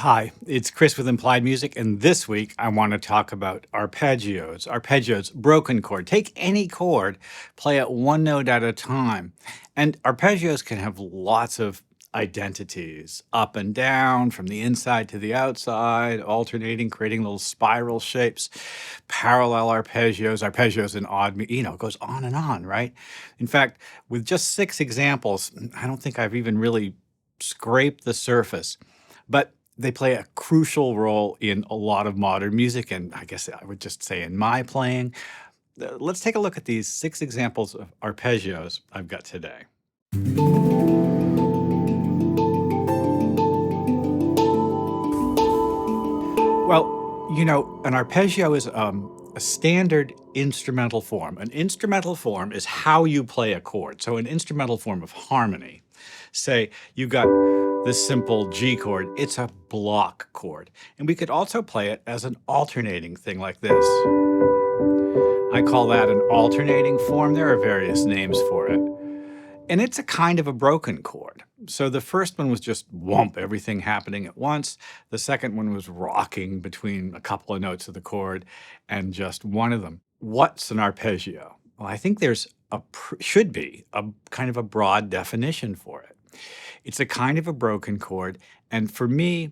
Hi, it's Chris with Implied Music, and this week I want to talk about arpeggios. Arpeggios, broken chord. Take any chord, play it one note at a time. And arpeggios can have lots of identities, up and down, from the inside to the outside, alternating, creating little spiral shapes, parallel arpeggios, arpeggios in odd, it goes on and on, right? In fact, with just 6 examples, I don't think I've even really scraped the surface. But they play a crucial role in a lot of modern music, and I guess I would just say in my playing. Let's take a look at these 6 examples of arpeggios I've got today. Well, an arpeggio is a standard instrumental form. An instrumental form is how you play a chord. So an instrumental form of harmony. Say you got this simple G chord, it's a block chord. And we could also play it as an alternating thing like this. I call that an alternating form. There are various names for it. And it's a kind of a broken chord. So the first one was just whomp, everything happening at once. The second one was rocking between a couple of notes of the chord and just one of them. What's an arpeggio? Well, I think there's should be a kind of a broad definition for it. It's a kind of a broken chord. And for me,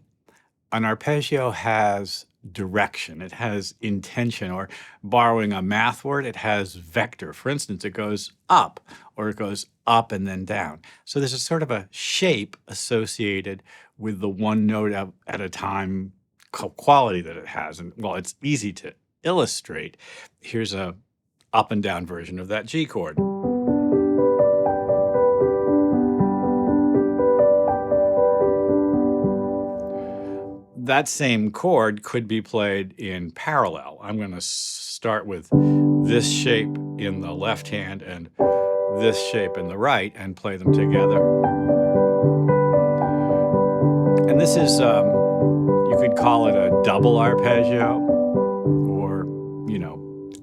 an arpeggio has direction, it has intention, or borrowing a math word, it has vector. For instance, it goes up, or it goes up and then down. So there's a sort of a shape associated with the one note at a time quality that it has. And well, it's easy to illustrate. Here's a up and down version of that G chord. That same chord could be played in parallel. I'm going to start with this shape in the left hand and this shape in the right and play them together. And this is, you could call it a double arpeggio, or,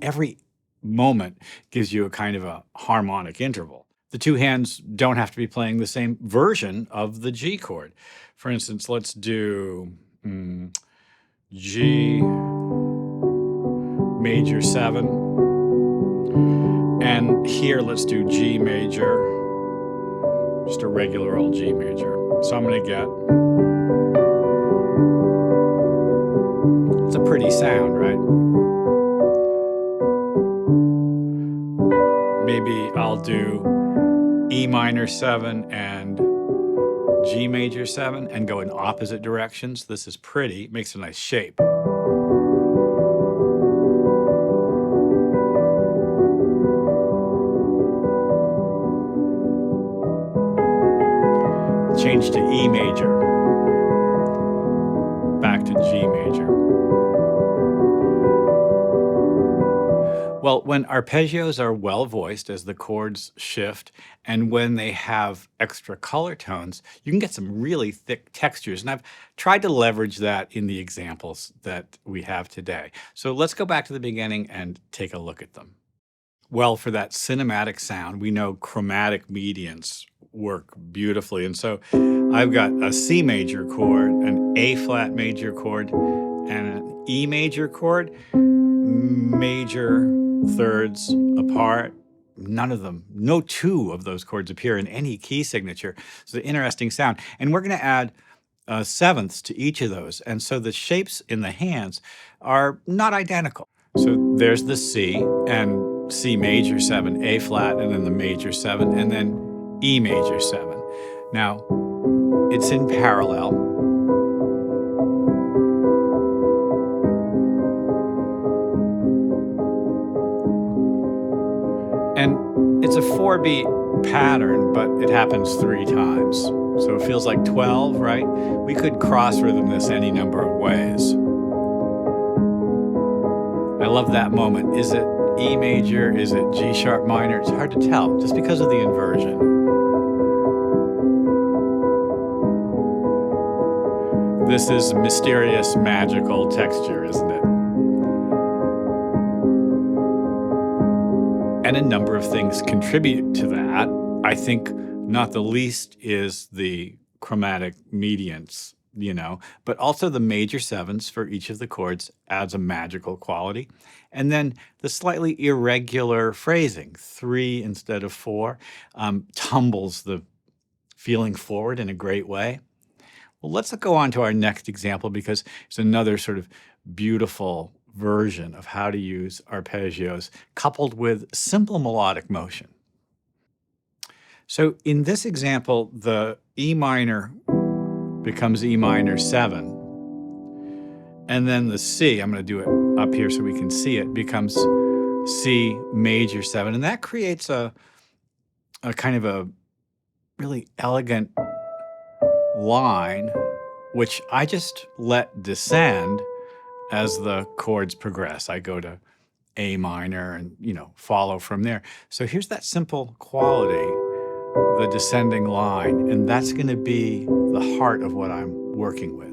every moment gives you a kind of a harmonic interval. The two hands don't have to be playing the same version of the G chord. For instance, let's do G major 7, and here let's do G major, just a regular old G major. So I'm going to get, it's a pretty sound, right? Maybe I'll do E minor 7 and G major 7 and go in opposite directions. This is pretty, it makes a nice shape. Change to E major, back to G major. Well, when arpeggios are well voiced as the chords shift, and when they have extra color tones, you can get some really thick textures. And I've tried to leverage that in the examples that we have today. So let's go back to the beginning and take a look at them. Well, for that cinematic sound, we know chromatic medians work beautifully. And so I've got a C major chord, an A flat major chord, and an E major chord, major thirds apart. None of them, no two of those chords appear in any key signature. It's an interesting sound. And we're going to add sevenths to each of those. And so the shapes in the hands are not identical. So there's the C and C major 7, A flat, and then the major 7, and then E major 7. Now, it's in parallel. And it's a 4-beat pattern, but it happens 3 times. So it feels like 12, right? We could cross rhythm this any number of ways. I love that moment. Is it E major? Is it G sharp minor? It's hard to tell just because of the inversion. This is mysterious, magical texture, isn't it? And a number of things contribute to that. I think not the least is the chromatic medians but also the major sevenths for each of the chords adds a magical quality. And then the slightly irregular phrasing, 3 instead of 4, tumbles the feeling forward in a great way. Well, let's go on to our next example because it's another sort of beautiful version of how to use arpeggios coupled with simple melodic motion. So in this example, the E minor becomes E minor 7. And then the C, I'm going to do it up here so we can see it, becomes C major 7. And that creates a kind of a really elegant line, which I just let descend as the chords progress. I go to A minor and, follow from there. So here's that simple quality, the descending line, and that's going to be the heart of what I'm working with.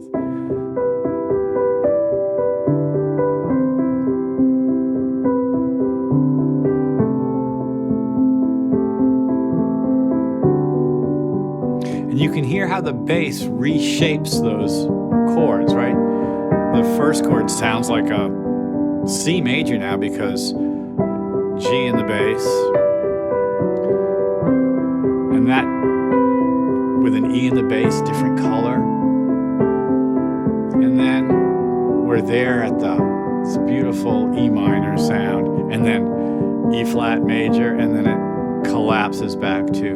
And you can hear how the bass reshapes those chords, right? The first chord sounds like a C major now because G in the bass, and that with an E in the bass, different color. And then we're there at this beautiful E minor sound, and then E flat major, and then it collapses back to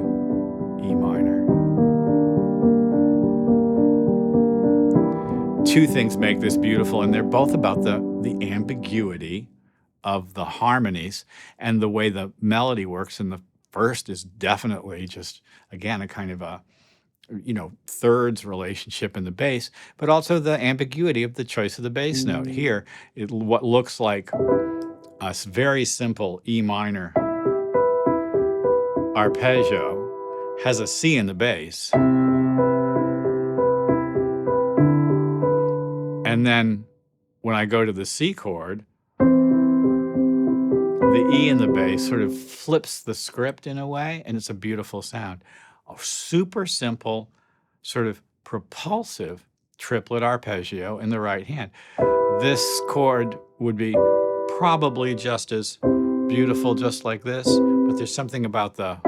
E minor. Two things make this beautiful, and they're both about the ambiguity of the harmonies and the way the melody works. And the first is definitely just, again, a kind of a, thirds relationship in the bass, but also the ambiguity of the choice of the bass note. Here, what looks like a very simple E minor arpeggio has a C in the bass. And then when I go to the C chord, the E in the bass sort of flips the script in a way, and it's a beautiful sound. A super simple, sort of propulsive triplet arpeggio in the right hand. This chord would be probably just as beautiful just like this, but there's something about the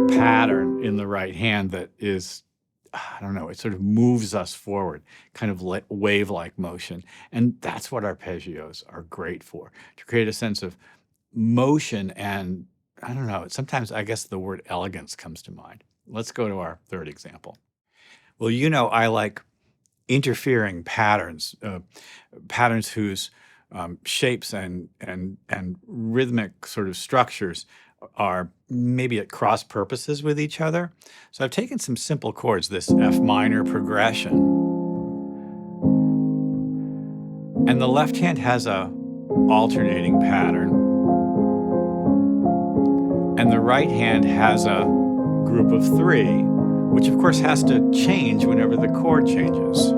pattern in the right hand that is, I don't know, it sort of moves us forward, kind of wave-like motion. And that's what arpeggios are great for, to create a sense of motion and, I don't know, sometimes I guess the word elegance comes to mind. Let's go to our third example. Well, I like interfering patterns, patterns whose shapes and rhythmic sort of structures are maybe at cross purposes with each other. So I've taken some simple chords, this F minor progression, and the left hand has a alternating pattern, and the right hand has a group of 3, which of course has to change whenever the chord changes.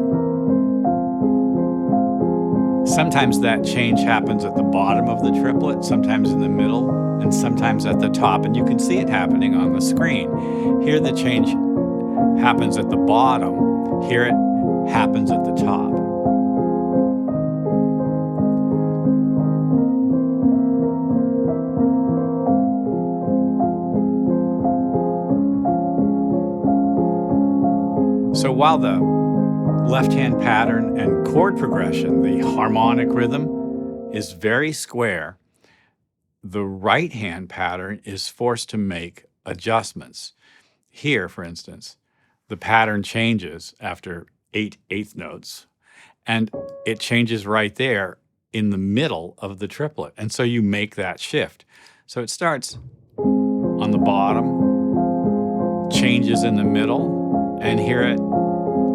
Sometimes that change happens at the bottom of the triplet, sometimes in the middle, and sometimes at the top, and you can see it happening on the screen. Here the change happens at the bottom, here it happens at the top. So while the left-hand pattern and chord progression, the harmonic rhythm, is very square, the right-hand pattern is forced to make adjustments. Here, for instance, the pattern changes after 8 eighth notes, and it changes right there in the middle of the triplet. And so you make that shift. So it starts on the bottom, changes in the middle, and here it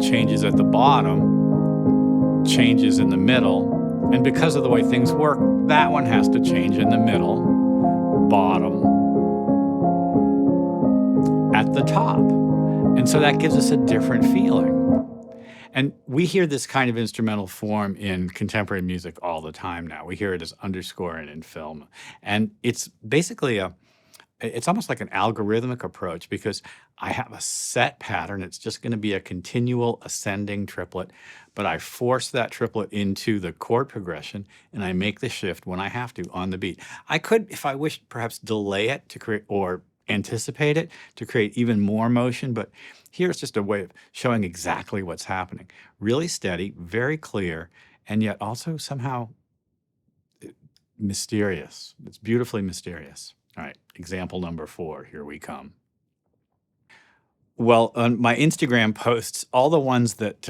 changes at the bottom, changes in the middle, and because of the way things work, that one has to change in the middle, bottom, at the top. And so that gives us a different feeling. And we hear this kind of instrumental form in contemporary music all the time now. We hear it as underscore and in film. And it's basically a it's almost like an algorithmic approach because I have a set pattern. It's just going to be a continual ascending triplet, but I force that triplet into the chord progression and I make the shift when I have to on the beat. I could, if I wished, perhaps delay it to create or anticipate it to create even more motion, but here's just a way of showing exactly what's happening. Really steady, very clear, and yet also somehow mysterious. It's beautifully mysterious. All right, example number 4. Here we come. Well, on my Instagram posts, all the ones that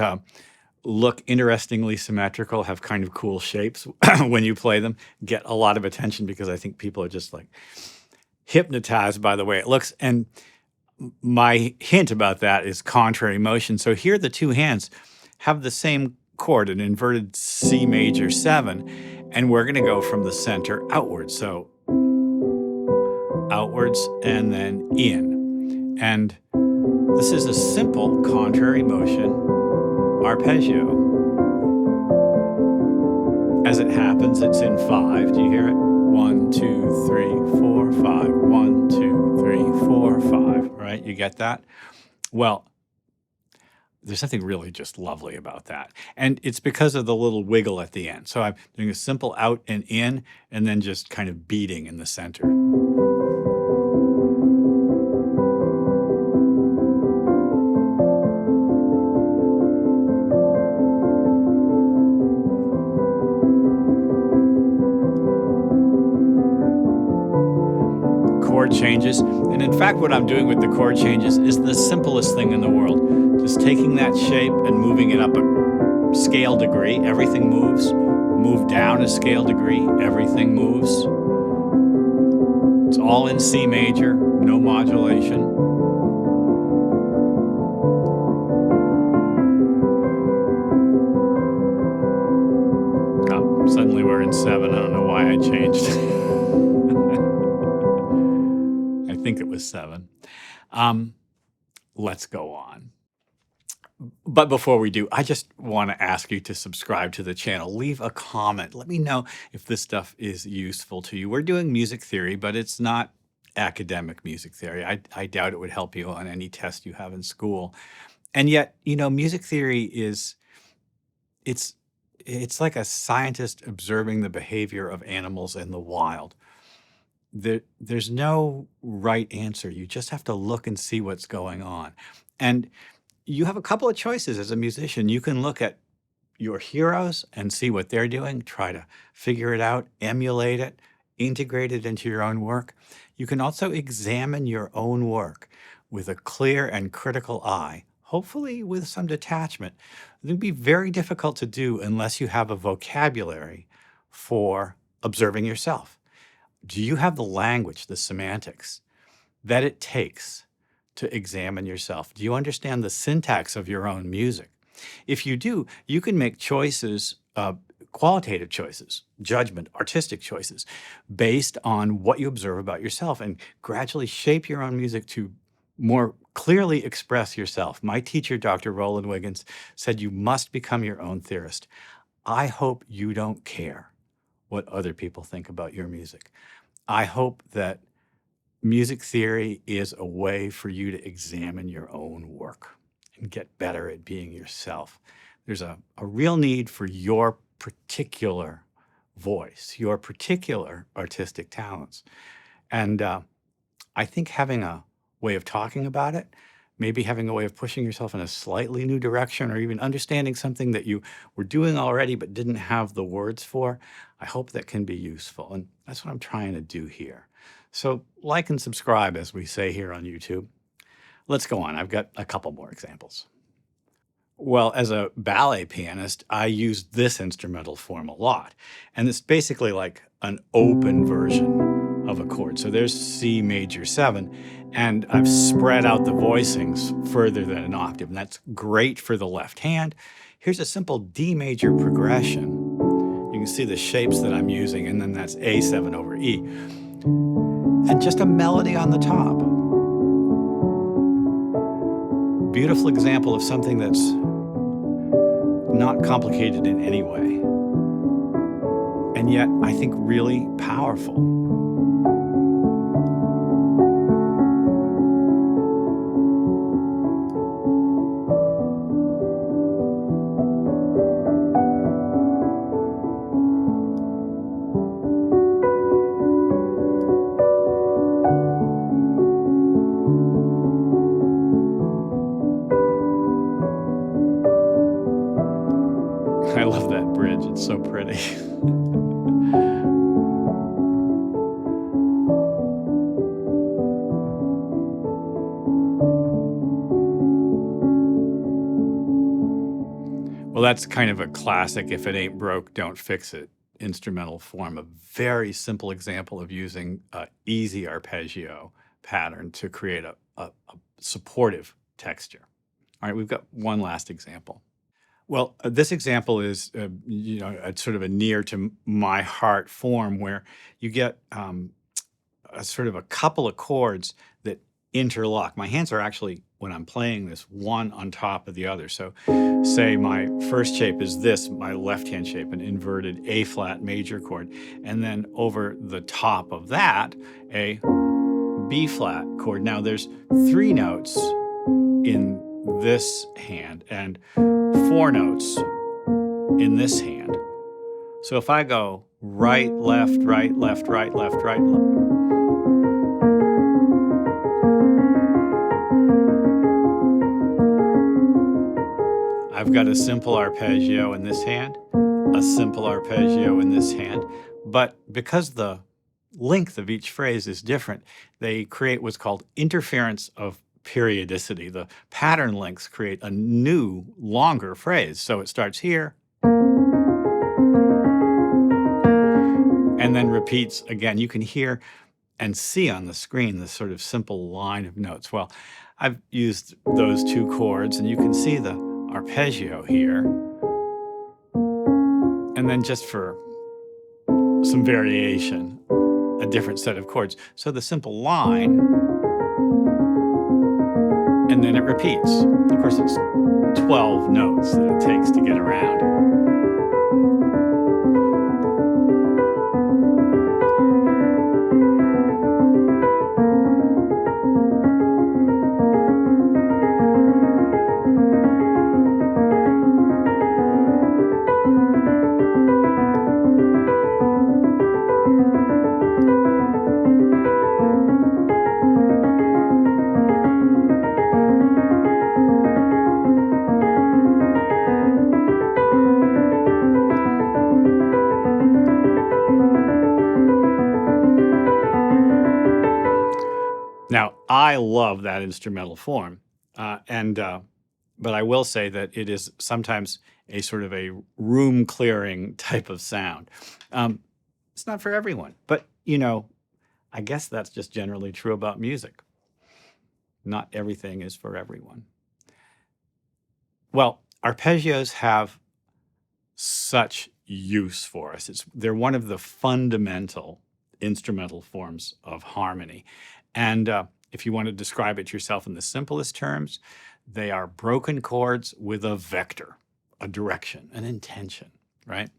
look interestingly symmetrical, have kind of cool shapes when you play them, get a lot of attention because I think people are just like hypnotized by the way it looks. And my hint about that is contrary motion. So here the two hands have the same chord, an inverted C major 7, and we're going to go from the center outwards. So outwards and then in. And this is a simple contrary motion arpeggio. As it happens, it's in 5. Do you hear it? 1, 2, 3, 4, 5. 1, 2, 3, 4, 5. Right? You get that? Well, there's something really just lovely about that. And it's because of the little wiggle at the end. So I'm doing a simple out and in, and then just kind of beating in the center. Chord changes. And in fact, what I'm doing with the chord changes is the simplest thing in the world. Just taking that shape and moving it up a scale degree. Everything moves. Move down a scale degree. Everything moves. It's all in C major, no modulation. Oh, suddenly we're in 7. I don't know why I changed. I think it was 7. Let's go on. But before we do, I just want to ask you to subscribe to the channel. Leave a comment. Let me know if this stuff is useful to you. We're doing music theory, but it's not academic music theory. I doubt it would help you on any test you have in school. And yet, music theory is, it's like a scientist observing the behavior of animals in the wild. There's no right answer. You just have to look and see what's going on. And you have a couple of choices as a musician. You can look at your heroes and see what they're doing, try to figure it out, emulate it, integrate it into your own work. You can also examine your own work with a clear and critical eye, hopefully with some detachment. It would be very difficult to do unless you have a vocabulary for observing yourself. Do you have the language, the semantics that it takes to examine yourself? Do you understand the syntax of your own music? If you do, you can make choices, qualitative choices, judgment, artistic choices, based on what you observe about yourself and gradually shape your own music to more clearly express yourself. My teacher, Dr. Roland Wiggins, said you must become your own theorist. I hope you don't care what other people think about your music. I hope that music theory is a way for you to examine your own work and get better at being yourself. There's a real need for your particular voice, your particular artistic talents. And I think having a way of talking about it, maybe having a way of pushing yourself in a slightly new direction, or even understanding something that you were doing already but didn't have the words for, I hope that can be useful. And that's what I'm trying to do here. So like and subscribe, as we say here on YouTube. Let's go on. I've got a couple more examples. Well, as a ballet pianist, I use this instrumental form a lot. And it's basically like an open version of a chord. So there's C major 7, and I've spread out the voicings further than an octave. And that's great for the left hand. Here's a simple D major progression. You can see the shapes that I'm using, and then that's A7 over E. And just a melody on the top. Beautiful example of something that's not complicated in any way, and yet I think really powerful. funny. Well, that's kind of a classic, if it ain't broke, don't fix it instrumental form, a very simple example of using an easy arpeggio pattern to create a supportive texture. All right, we've got one last example. Well, this example is, a sort of a near to my heart form where you get a sort of a couple of chords that interlock. My hands are actually, when I'm playing this, one on top of the other. So say my first shape is this, my left hand shape, an inverted A flat major chord. And then over the top of that, a B flat chord. Now there's 3 notes in this hand and 4 notes in this hand. So if I go right, left, right, left, right, left, right, I've got a simple arpeggio in this hand, a simple arpeggio in this hand, but because the length of each phrase is different, they create what's called interference of periodicity. The pattern lengths create a new, longer phrase. So it starts here and then repeats again. You can hear and see on the screen this sort of simple line of notes. Well, I've used those 2 chords, and you can see the arpeggio here. And then just for some variation, a different set of chords. So the simple line, and then it repeats. Of course, it's 12 notes that it takes to get around. Now, I love that instrumental form, but I will say that it is sometimes a sort of a room clearing type of sound. It's not for everyone, but I guess that's just generally true about music. Not everything is for everyone. Well, arpeggios have such use for us. They're one of the fundamental instrumental forms of harmony. And if you want to describe it yourself in the simplest terms, they are broken chords with a vector, a direction, an intention, right?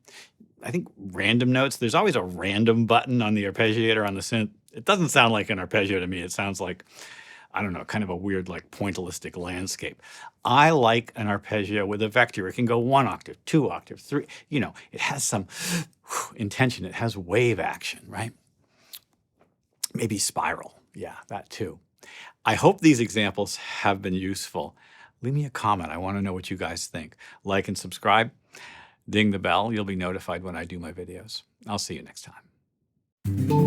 I think random notes, there's always a random button on the arpeggiator on the synth. It doesn't sound like an arpeggio to me. It sounds like, I don't know, kind of a weird, like pointillistic landscape. I like an arpeggio with a vector. It can go 1 octave, 2 octave, 3. It has some intention. It has wave action, right? Maybe spiral. Yeah, that too. I hope these examples have been useful. Leave me a comment. I want to know what you guys think. Like and subscribe. Ding the bell. You'll be notified when I do my videos. I'll see you next time.